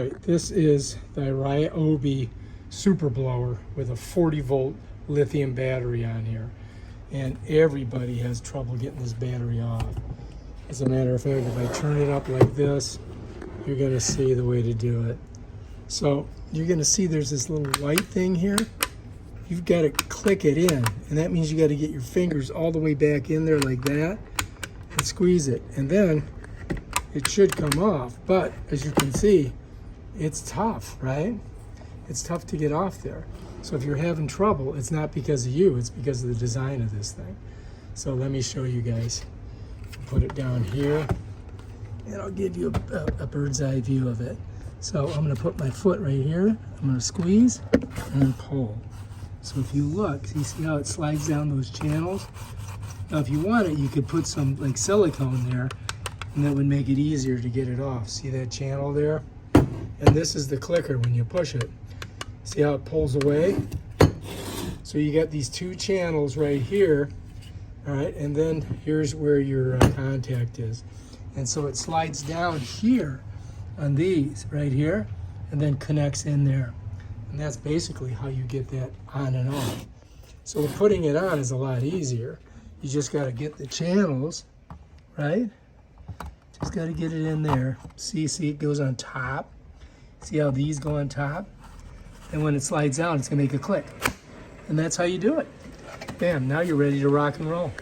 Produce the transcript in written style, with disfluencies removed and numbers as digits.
Right, this is the Ryobi Super Blower with a 40-volt lithium battery on here. And everybody has trouble getting this battery off. As a matter of fact, if I turn it up like this, you're going to see the way to do it. So you're going to see there's this little white thing here. You've got to click it in, and that means you got to get your fingers all the way back in there like that and squeeze it. And then it should come off. But as you can see, it's tough, right? It's tough to get off there. So if you're having trouble, it's not because of you, it's because of the design of this thing. So let me show you guys. Put it down here, and I'll give you a bird's eye view of it. So I'm gonna put my foot right here, I'm gonna squeeze and then pull. So if you look, you see how it slides down those channels? Now if you want it, you could put some like silicone there, and that would make it easier to get it off. See that channel there? And this is the clicker when you push it. See how it pulls away? So you got these two channels right here, all right, and then here's where your contact is. And so it slides down here on these right here and then connects in there. And that's basically how you get that on and off. So putting it on is a lot easier. You just got to get the channels, right? Just got to get it in there. See it goes on top. See how these go on top? And when it slides down, it's gonna make a click. And that's how you do it. Bam, now you're ready to rock and roll.